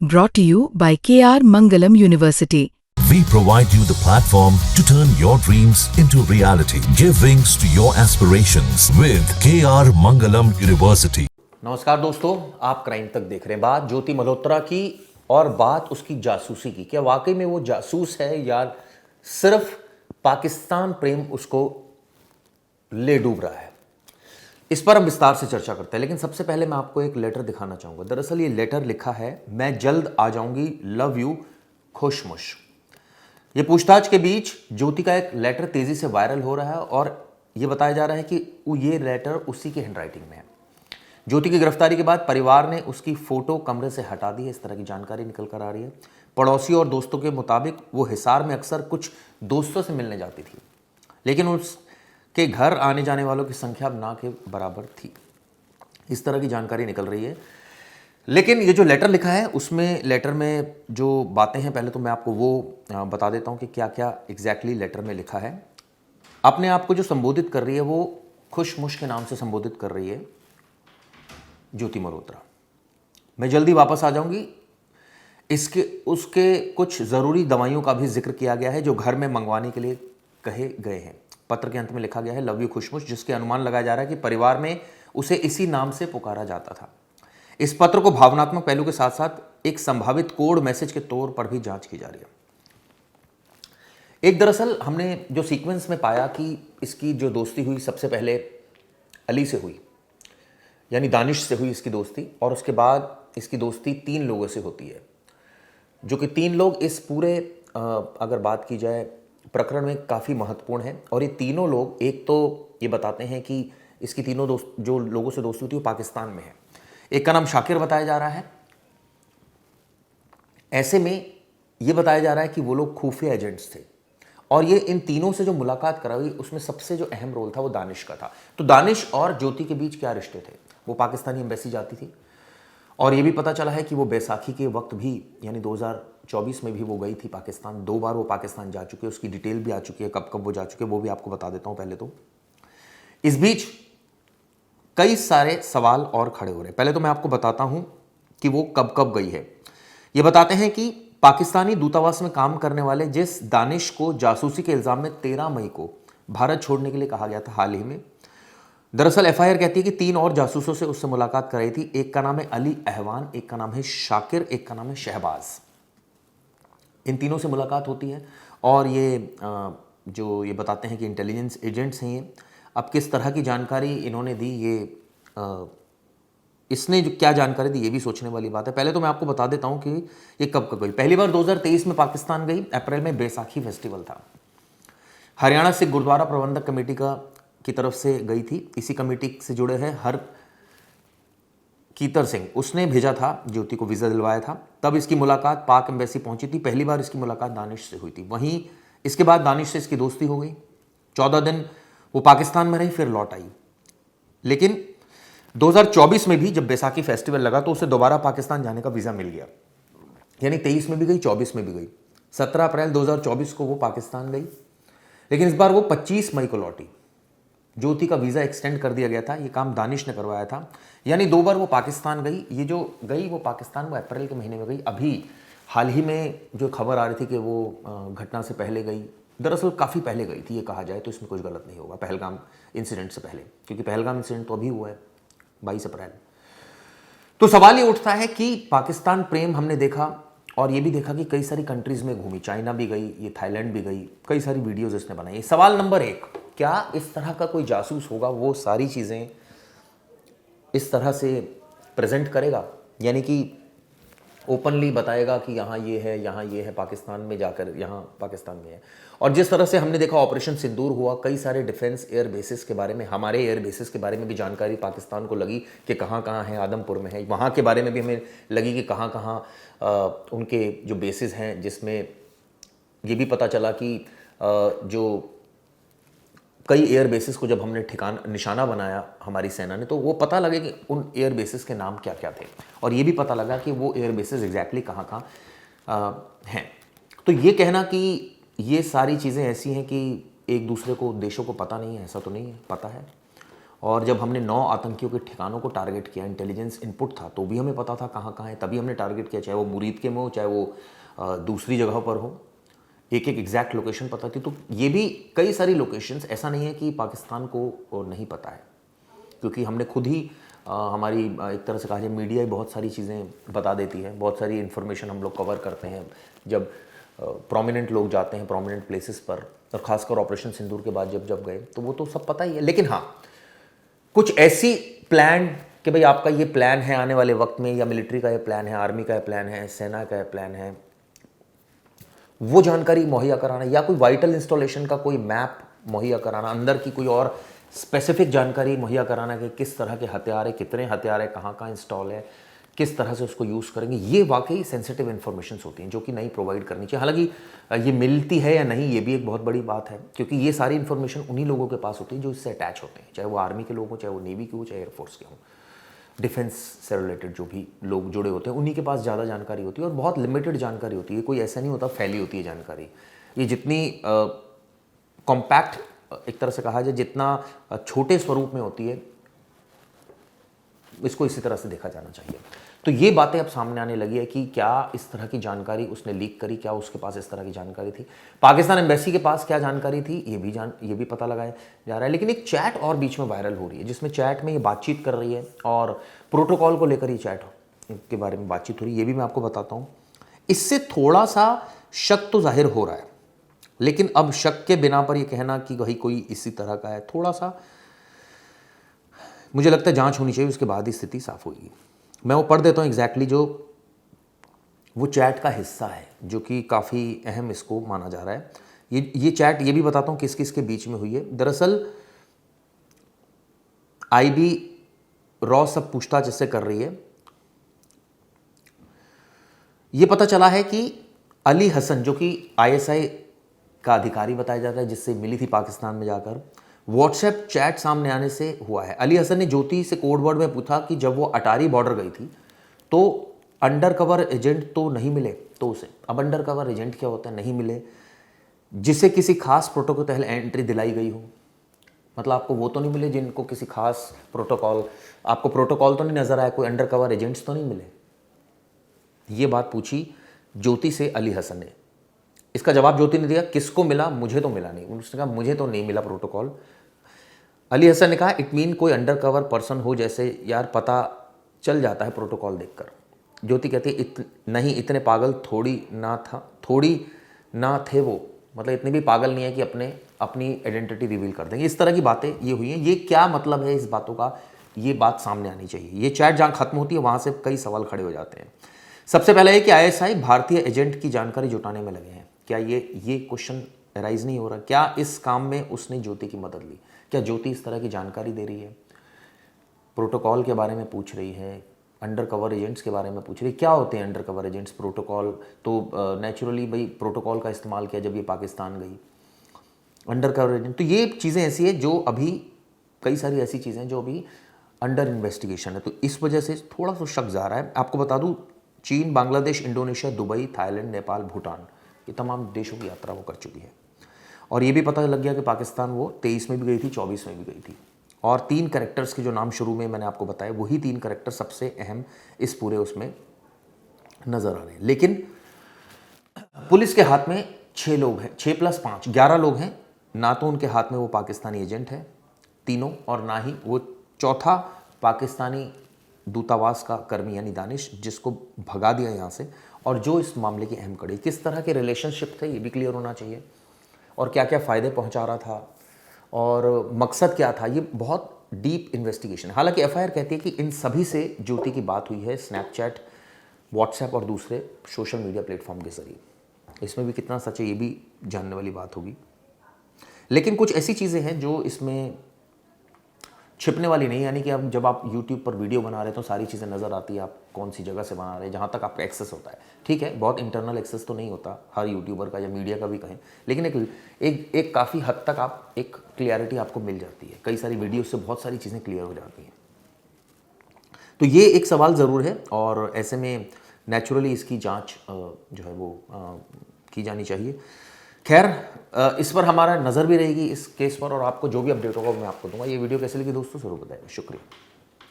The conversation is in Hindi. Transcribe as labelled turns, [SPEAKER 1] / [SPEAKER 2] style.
[SPEAKER 1] Brought to you by KR Mangalam University.
[SPEAKER 2] We provide you the platform to turn your dreams into reality. Give wings to your aspirations with KR Mangalam University.
[SPEAKER 3] नमस्कार दोस्तों, आप क्राइम तक देख रहे हैं। बात ज्योति मल्होत्रा की और बात उसकी जासूसी की। क्या वाकई में वो जासूस है या सिर्फ पाकिस्तान प्रेम उसको ले डूब रहा है? इस पर हम विस्तार से चर्चा करते हैं, लेकिन सबसे पहले मैं आपको एक लेटर दिखाना चाहूंगा। दरअसल ये लेटर लिखा है, मैं जल्द आ जाऊंगी, लव यू खुशमुश। ये पूछताछ के बीच ज्योति का एक लेटर तेजी से वायरल हो रहा है और ये बताया जा रहा है कि ये लेटर उसी की हैंडराइटिंग में है। ज्योति की गिरफ्तारी के बाद परिवार ने उसकी फोटो कमरे से हटा दी है, इस तरह की जानकारी निकल कर आ रही है। पड़ोसी और दोस्तों के मुताबिक वो हिसार में अक्सर कुछ दोस्तों से मिलने जाती थी, लेकिन उसके घर आने जाने वालों की संख्या अब ना के बराबर थी, इस तरह की जानकारी निकल रही है। लेकिन ये जो लेटर लिखा है, उसमें लेटर में जो बातें हैं, पहले तो मैं आपको वो बता देता हूँ कि क्या क्या एग्जैक्टली लेटर में लिखा है। अपने आप को जो संबोधित कर रही है वो खुशमुश के नाम से संबोधित कर रही है ज्योति मल्होत्रा। मैं जल्दी वापस आ जाऊंगी। उसके कुछ ज़रूरी दवाइयों का भी जिक्र किया गया है जो घर में मंगवाने के लिए कहे गए हैं। पत्र के अंत में लिखा गया है लव यू खुशमुश, जिसके अनुमान लगाया जा रहा है कि परिवार में उसे इसी नाम से पुकारा जाता था। इस पत्र को भावनात्मक पहलू के साथ साथ एक संभावित कोड मैसेज के तौर पर भी जांच की जा रही है। एक दरअसल हमने जो सीक्वेंस में पाया कि इसकी जो दोस्ती हुई, सबसे पहले अली से हुई, यानी दानिश से हुई इसकी दोस्ती, और उसके बाद इसकी दोस्ती 3 लोगों से होती है, जो कि 3 लोग इस पूरे अगर बात की जाए प्रकरण में काफ़ी महत्वपूर्ण है। और ये तीनों लोग, एक तो ये बताते हैं कि इसकी तीनों दोस्त जो लोगों से दोस्ती होती है वो पाकिस्तान में है। एक का नाम शाकिर बताया जा रहा है। ऐसे में ये बताया जा रहा है कि वो लोग खुफिया एजेंट्स थे और ये इन तीनों से जो मुलाकात कराई उसमें सबसे जो अहम रोल था वो दानिश का था। तो दानिश और ज्योति के बीच क्या रिश्ते थे? वो पाकिस्तानी एम्बेसी जाती थी और ये भी पता चला है कि वो बैसाखी के वक्त भी, यानी 2024 में भी वो गई थी पाकिस्तान। 2 बार वो पाकिस्तान जा चुकी है, उसकी डिटेल भी आ चुकी है, कब कब वो जा चुके हैं वो भी आपको बता देता हूँ। पहले तो इस बीच कई सारे सवाल और खड़े हो रहे हैं। पहले तो मैं आपको बताता हूं कि वो कब कब गई है। ये बताते हैं कि पाकिस्तानी दूतावास में काम करने वाले जिस दानिश को जासूसी के इल्जाम में 13 मई को भारत छोड़ने के लिए कहा गया था हाल ही में, दरअसल एफआईआर कहती है कि 3 और जासूसों से उससे मुलाकात कराई थी। एक का नाम है अली अहवान, एक का नाम है शाकिर, एक का नाम है शहबाज। इन तीनों से मुलाकात होती है और ये बताते हैं कि इंटेलिजेंस एजेंट्स हैं ये। अब किस तरह की जानकारी इन्होंने दी, इसने जो क्या जानकारी दी, ये भी सोचने वाली बात है। पहले तो मैं आपको बता देता हूं कि ये कब कब गई। पहली बार 2023 में पाकिस्तान गई, अप्रैल में बैसाखी फेस्टिवल था। हरियाणा सिख गुरुद्वारा प्रबंधक कमेटी की तरफ से गई थी। इसी कमेटी से जुड़े हैं हर कीतर सिंह, उसने भेजा था, ज्योति को वीज़ा दिलवाया था। तब इसकी मुलाकात पाक एम्बेसी पहुंची थी। पहली बार इसकी मुलाकात दानिश से हुई थी। वहीं इसके बाद दानिश से इसकी दोस्ती हो गई। 14 दिन वो पाकिस्तान में रही, फिर लौट आई। लेकिन 2024 में भी जब बैसाखी फेस्टिवल लगा तो उसे दोबारा पाकिस्तान जाने का वीज़ा मिल गया, यानी 23 में भी गई, 24 में भी गई। 17 अप्रैल 2024 को वो पाकिस्तान गई, लेकिन इस बार वो 25 मई को लौटी। ज्योति का वीज़ा एक्सटेंड कर दिया गया था, ये काम दानिश ने करवाया था, यानी 2 बार वो पाकिस्तान गई। ये जो गई वो पाकिस्तान वो अप्रैल के महीने में गई। अभी हाल ही में जो खबर आ रही थी कि वो घटना से पहले गई, दरअसल काफ़ी पहले गई थी, ये कहा जाए तो इसमें कुछ गलत नहीं होगा, पहलगाम इंसिडेंट से पहले, क्योंकि पहलगाम इंसिडेंट तो अभी हुआ है 22 अप्रैल। तो सवाल ये उठता है कि पाकिस्तान प्रेम हमने देखा और ये भी देखा कि कई सारी कंट्रीज में घूमी, चाइना भी गई, ये थाईलैंड भी गई, कई सारी वीडियोज इसने बनाई। सवाल नंबर 1, क्या इस तरह का कोई जासूस होगा, वो सारी चीज़ें इस तरह से प्रेजेंट करेगा, यानी कि ओपनली बताएगा कि यहाँ ये है, पाकिस्तान में जाकर यहाँ पाकिस्तान में है। और जिस तरह से हमने देखा ऑपरेशन सिंदूर हुआ, कई सारे डिफेंस एयर बेसिस के बारे में, हमारे एयर बेसिस के बारे में भी जानकारी पाकिस्तान को लगी कि कहाँ कहाँ है, आदमपुर में है, वहाँ के बारे में भी हमें लगी कि कहाँ कहाँ उनके जो बेसिस हैं, जिसमें ये भी पता चला कि जो कई एयर बेसिस को जब हमने निशाना बनाया हमारी सेना ने, तो वो पता लगे कि उन एयर बेसिस के नाम क्या क्या थे, और ये भी पता लगा कि वो एयर बेसिस एग्जैक्टली कहाँ कहाँ हैं। तो ये कहना कि ये सारी चीज़ें ऐसी हैं कि एक दूसरे को, देशों को पता नहीं है, ऐसा तो नहीं है, पता है। और जब हमने 9 आतंकियों के ठिकानों को टारगेट किया, इंटेलिजेंस इनपुट था, तो भी हमें पता था कहाँ कहाँ है, तभी हमने टारगेट किया, चाहे वो मुरीद के में हो, चाहे वो दूसरी जगह पर हो, एक एक एग्जैक्ट लोकेशन पता थी। तो ये भी कई सारी लोकेशंस, ऐसा नहीं है कि पाकिस्तान को नहीं पता है, क्योंकि हमने खुद ही हमारी एक तरह से कहा जाए मीडिया ही बहुत सारी चीज़ें बता देती है, बहुत सारी इन्फॉर्मेशन हम लोग कवर करते हैं जब प्रोमिनेंट लोग जाते हैं प्रोमिनेंट प्लेसेस पर, और ख़ासकर ऑपरेशन सिंदूर के बाद जब गए तो वो तो सब पता ही है। लेकिन हाँ, कुछ ऐसी प्लान कि भाई आपका ये प्लान है आने वाले वक्त में, या मिलिट्री का ये प्लान है, आर्मी का ये प्लान है, सेना का ये प्लान है, वो जानकारी मुहैया कराना, या कोई वाइटल इंस्टॉलेशन का कोई मैप मुहैया कराना, अंदर की कोई और स्पेसिफिक जानकारी मुहैया कराना कि किस तरह के हथियार है, कितने हथियार है, कहाँ कहाँ इंस्टॉल है, किस तरह से उसको यूज़ करेंगे, ये वाकई सेंसिटिव इन्फॉर्मेशन होती हैं जो कि नहीं प्रोवाइड करनी चाहिए। हालांकि ये मिलती है या नहीं, ये भी एक बहुत बड़ी बात है, क्योंकि ये सारी इन्फॉर्मेशन उन्हीं लोगों के पास होती है जो इससे अटैच होते हैं, चाहे वो आर्मी के लोग हों, चाहे वो नेवी के हों, चाहे एयरफोर्स के हों, डिफेंस से रिलेटेड जो भी लोग जुड़े होते हैं उन्हीं के पास ज़्यादा जानकारी होती है, और बहुत लिमिटेड जानकारी होती है, कोई ऐसा नहीं होता फैली होती है जानकारी। ये जितनी कॉम्पैक्ट एक तरह से कहा जाए, जितना छोटे स्वरूप में होती है, इसको इसी तरह से देखा जाना चाहिए। तो ये बातें अब सामने आने लगी है कि क्या इस तरह की जानकारी उसने लीक करी, क्या उसके पास इस तरह की जानकारी थी, पाकिस्तान एम्बेसी के पास क्या जानकारी थी, ये भी पता लगाया जा रहा है। लेकिन एक चैट और बीच में वायरल हो रही है, जिसमें चैट में ये बातचीत कर रही है और प्रोटोकॉल को लेकर ये चैट के बारे में बातचीत हो रही है, ये भी मैं आपको बताता हूँ। इससे थोड़ा सा शक तो जाहिर हो रहा है, लेकिन अब शक के बिना पर यह कहना कि भाई कोई इसी तरह का है, थोड़ा सा मुझे लगता है जांच होनी चाहिए, उसके बाद ही स्थिति साफ होगी। मैं वो पढ़ देता हूँ एग्जैक्टली जो वो चैट का हिस्सा है, जो कि काफ़ी अहम इसको माना जा रहा है। ये चैट ये भी बताता हूँ किस किस के बीच में हुई है। दरअसल आईबी रॉ सब पूछताछ इससे कर रही है। ये पता चला है कि अली हसन, जो कि आईएसआई का अधिकारी बताया जाता है, जिससे मिली थी पाकिस्तान में जाकर, व्हाट्सएप चैट सामने आने से हुआ है। अली हसन ने ज्योति से कोड वर्ड में पूछा कि जब वो अटारी बॉर्डर गई थी तो अंडर कवर एजेंट तो नहीं मिले, तो उसे, अब अंडर कवर एजेंट क्या होता है, नहीं मिले, जिसे किसी खास प्रोटोकॉल के तहत एंट्री दिलाई गई हो। मतलब आपको वो तो नहीं मिले जिनको किसी खास प्रोटोकॉल, आपको प्रोटोकॉल तो नहीं नजर आया, कोई अंडर कवर एजेंट्स तो नहीं मिले। ये बात पूछी ज्योति से अली हसन ने। इसका जवाब ज्योति ने दिया, किसको मिला, मुझे तो मिला नहीं। उसने कहा मुझे तो नहीं मिला प्रोटोकॉल। अली हसन ने कहा इट मीन कोई अंडर कवर पर्सन हो, जैसे यार पता चल जाता है प्रोटोकॉल देखकर। ज्योति कहती है नहीं, इतने पागल थोड़ी ना थे वो, मतलब इतने भी पागल नहीं है कि अपनी आइडेंटिटी रिवील कर देंगे। इस तरह की बातें ये हुई हैं। ये क्या मतलब है इस बातों का, ये बात सामने आनी चाहिए। ये चैट जहाँ खत्म होती है वहाँ से कई सवाल खड़े हो जाते हैं। सबसे पहले है कि आईएसआई भारतीय एजेंट की जानकारी जुटाने में लगे हैं। क्या ये क्वेश्चन राइज नहीं हो रहा, क्या इस काम में उसने ज्योति की मदद ली? क्या ज्योति इस तरह की जानकारी दे रही है, प्रोटोकॉल के बारे में पूछ रही है, अंडर कवर एजेंट्स के बारे में पूछ रही है? क्या होते हैं अंडर कवर एजेंट्स? प्रोटोकॉल तो नेचुरली भाई प्रोटोकॉल का इस्तेमाल किया जब ये पाकिस्तान गई, अंडर कवर एजेंट। तो ये चीज़ें ऐसी है जो अभी, कई सारी ऐसी चीज़ें जो अभी अंडर इन्वेस्टिगेशन है, तो इस वजह से थोड़ा सा शक जा रहा है। आपको बता दूँ, चीन, Bangladesh, Indonesia, Dubai, Thailand, Nepal, Bhutan, ये तमाम देशों की यात्रा वो कर चुकी है। और ये भी पता लग गया कि पाकिस्तान वो 23 में भी गई थी, 24 में भी गई थी। और 3 कैरेक्टर्स के जो नाम शुरू में मैंने आपको बताया, वही 3 कैरेक्टर सबसे अहम इस पूरे उसमें नज़र आ रहे हैं। लेकिन पुलिस के हाथ में 6 लोग हैं, 6 + 5 11 लोग हैं। ना तो उनके हाथ में वो पाकिस्तानी एजेंट है तीनों, और ना ही वो चौथा पाकिस्तानी दूतावास का कर्मी यानी दानिश, जिसको भगा दिया यहाँ से, और जो इस मामले की अहम कड़ी। किस तरह के रिलेशनशिप थे ये भी क्लियर होना चाहिए, और क्या क्या फ़ायदे पहुँचा रहा था और मकसद क्या था। ये बहुत डीप इन्वेस्टिगेशन है। हालांकि एफआईआर कहती है कि इन सभी से ज्योति की बात हुई है स्नैपचैट, व्हाट्सएप और दूसरे सोशल मीडिया प्लेटफॉर्म के जरिए। इसमें भी कितना सच है ये भी जानने वाली बात होगी। लेकिन कुछ ऐसी चीज़ें हैं जो इसमें छिपने वाली नहीं, यानी कि अब जब आप YouTube पर वीडियो बना रहे हैं तो सारी चीज़ें नज़र आती है, आप कौन सी जगह से बना रहे हैं, जहाँ तक आपका एक्सेस होता है। ठीक है, बहुत इंटरनल एक्सेस तो नहीं होता हर यूट्यूबर का या मीडिया का भी कहें, लेकिन एक काफ़ी हद तक आप एक क्लियरिटी आपको मिल जाती है। कई सारी वीडियो से बहुत सारी चीज़ें क्लियर हो जाती हैं। तो ये एक सवाल ज़रूर है, और ऐसे में नेचुरली इसकी जाँच जो है वो की जानी चाहिए। खैर इस पर हमारा नज़र भी रहेगी इस केस पर, और आपको जो भी अपडेट होगा मैं आपको दूंगा। ये वीडियो कैसे लगी दोस्तों, जरूर बताइएगा। शुक्रिया।